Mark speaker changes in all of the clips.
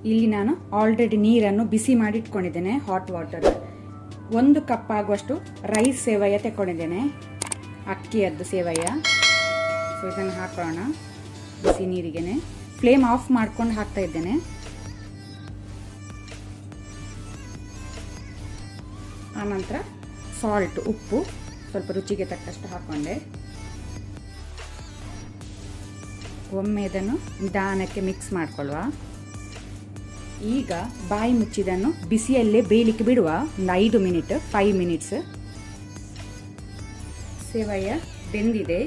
Speaker 1: ಇಲ್ಲಿ ನಾನು ಆಲ್ರೆಡಿ ನೀರನ್ನು ಬಿಸಿ ಮಾಡಿ ಇಟ್ಕೊಂಡಿದ್ದೇನೆ, ಹಾಟ್ ವಾಟರ್. 1 ಕಪ್ ಆಗುವಷ್ಟು ರೈಸ್ ಸೇವಯ್ಯ ತಗೊಂಡಿದ್ದೇನೆ, ಅಕ್ಕಿಯದ್ದು ಸೇವಯ್ಯ. ಸೊ ಇದನ್ನು ಹಾಕೋಣ ಬಿಸಿ ನೀರಿಗೆನೆ. ಫ್ಲೇಮ್ ಆಫ್ ಮಾಡ್ಕೊಂಡು ಹಾಕ್ತಾ ಇದ್ದೇನೆ. ಆನಂತರ ಸಾಲ್ಟ್, ಉಪ್ಪು ಸ್ವಲ್ಪ ರುಚಿಗೆ ತಕ್ಕಷ್ಟು ಹಾಕೊಂಡೆ. ಒಮ್ಮೆ ಇದನ್ನು ನಿಧಾನಕ್ಕೆ ಮಿಕ್ಸ್ ಮಾಡ್ಕೊಳ್ಳುವ. ಈಗ ಬಾಯಿ ಮುಚ್ಚಿದನ್ನು ಬಿಸಿಯಲ್ಲೇ ಬೇಯಲಿಕ್ಕೆ ಬಿಡುವ ಒಂದು 5 ಮಿನಿಟ್ಸ್. ಸೇವಯ್ಯ ಬೆಂದಿದೆ.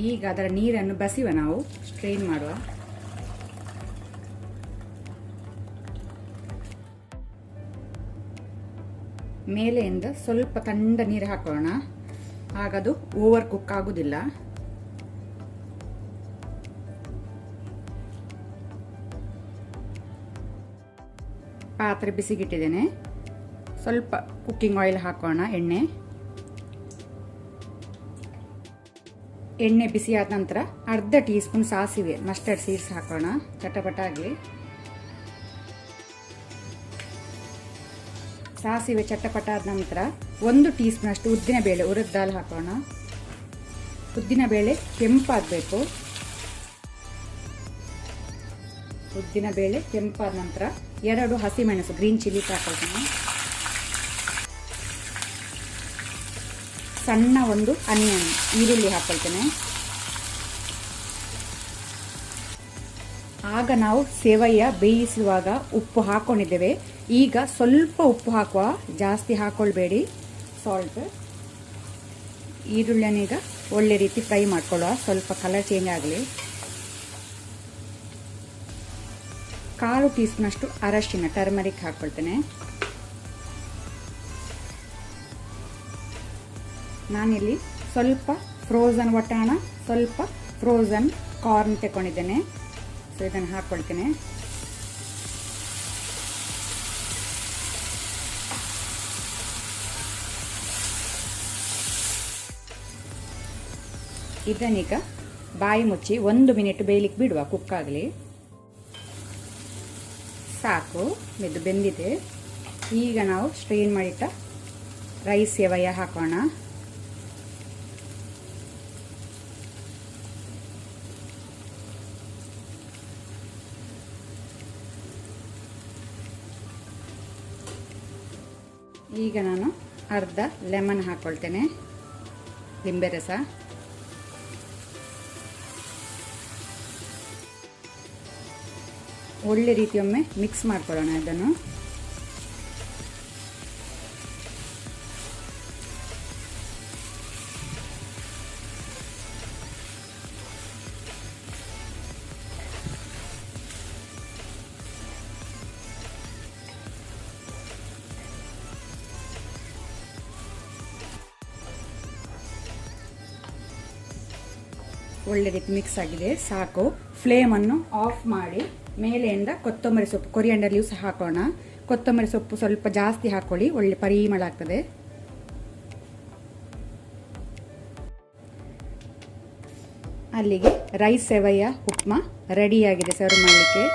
Speaker 1: ಈಗ ಅದರ ನೀರನ್ನು ಬಸಿವ, ನಾವು ಸ್ಟ್ರೈನ್ ಮಾಡುವ. ಮೇಲೆಯಿಂದ ಸ್ವಲ್ಪ ತಣ್ಣ ನೀರು ಹಾಕೋಣ, ಆಗದು ಓವರ್ ಕುಕ್ ಆಗುವುದಿಲ್ಲ. ಪಾತ್ರೆ ಬಿಸಿಗಿಟ್ಟಿದ್ದೇನೆ. ಸ್ವಲ್ಪ ಕುಕ್ಕಿಂಗ್ ಆಯಿಲ್ ಹಾಕೋಣ, ಎಣ್ಣೆ ಬಿಸಿ ಆದ ನಂತರ ಅರ್ಧ ಟೀ ಸ್ಪೂನ್ ಸಾಸಿವೆ, ಮಸ್ಟರ್ಡ್ ಸೀಡ್ಸ್ ಹಾಕೋಣ, ಚಟಪಟ ಆಗಲಿ. ಸಾಸಿವೆ ಚಟಪಟ ಆದ ನಂತರ 1 ಟೀ ಸ್ಪೂನ್ ಅಷ್ಟು ಉದ್ದಿನ ಬೇಳೆ, ಉರಿದ ದಾಲ್ ಹಾಕೋಣ. ಉದ್ದಿನ ಬೇಳೆ ಕೆಂಪಾಗಬೇಕು. ಉದ್ದಿನ ಬೇಳೆ ಕೆಂಪಾದ ನಂತರ 2 ಹಸಿಮೆಣಸು, ಗ್ರೀನ್ ಚಿಲ್ಲಿ ಹಾಕೊಳ್ತೀನಿ. ಸಣ್ಣ 1 ಆನಿಯನ್, ಈರುಳ್ಳಿ ಹಾಕೊಳ್ತೇನೆ. ಆಗ ನಾವು ಸೇವಯ್ಯ ಬೇಯಿಸುವಾಗ ಉಪ್ಪು ಹಾಕೊಂಡಿದ್ದೇವೆ. ಈಗ ಸ್ವಲ್ಪ ಉಪ್ಪು ಹಾಕುವ, ಜಾಸ್ತಿ ಹಾಕೊಳ್ಬೇಡಿ ಸಾಲ್ಟ್. ಈರುಳ್ಳಿಯನ್ನೀಗ ಒಳ್ಳೆ ರೀತಿ ಫ್ರೈ ಮಾಡ್ಕೊಳ್ಳುವ, ಸ್ವಲ್ಪ ಕಲರ್ ಚೇಂಜ್ ಆಗಲಿ. 1/4 ಟೀ ಸ್ಪೂನ್ ಅಷ್ಟು ಅರಶಿನ, ಟರ್ಮರಿಕ್ ಹಾಕೊಳ್ತೇನೆ. ನಾನಿಲ್ಲಿ ಸ್ವಲ್ಪ ಫ್ರೋಝನ್ ವಟಾಣ, ಸ್ವಲ್ಪ ಫ್ರೋಝನ್ ಕಾರ್ನ್ ತಗೊಂಡಿದ್ದೇನೆ. ಸೊ ಇದನ್ನು ಹಾಕೊಳ್ತೇನೆ. ಇದನ್ನೀಗ ಬಾಯಿ ಮುಚ್ಚಿ 1 ಮಿನಿಟ್ ಬೇಯಲಿಕ್ಕೆ ಬಿಡುವ, ಕುಕ್ ಆಗಲಿ. ಸಾಕು, ಇದು ಬೆಂದಿದೆ. ಈಗ ನಾವು ಸ್ಟ್ರೈನ್ ಮಾಡಿಟ್ಟ ರೈಸ್ ಸೇವಯ್ಯ ಹಾಕೋಣ. ಈಗ ನಾನು ಅರ್ಧ ಲೆಮನ್ ಹಾಕೊಳ್ತೇನೆ, ಲಿಂಬೆ ರಸ. ಒಳ್ಳೆ ರೀತಿಯೊಮ್ಮೆ ಮಿಕ್ಸ್ ಮಾಡ್ಕೊಳ್ಳೋಣ ಇದನ್ನು. ಒಳ್ಳೆ ರೀತಿ ಮಿಕ್ಸ್ ಆಗಿದೆ, ಸಾಕು. ಫ್ಲೇಮನ್ನು ಆಫ್ ಮಾಡಿ ಮೇಲೆಯಿಂದ ಕೊತ್ತಂಬರಿ ಸೊಪ್ಪು, ಕೊರಿಯಾಂಡರ್ ಲೀವ್ಸ್ ಹಾಕೋಣ. ಕೊತ್ತಂಬರಿ ಸೊಪ್ಪು ಸ್ವಲ್ಪ ಜಾಸ್ತಿ ಹಾಕೊಳ್ಳಿ, ಒಳ್ಳೆ ಪರಿಮಳ ಆಗ್ತದೆ. ಅಲ್ಲಿಗೆ ರೈಸ್ ಸೇವಯ್ಯ ಉಪ್ಮಾ ರೆಡಿಯಾಗಿದೆ ಸರ್ವ್ ಮಾಡಲಿಕ್ಕೆ.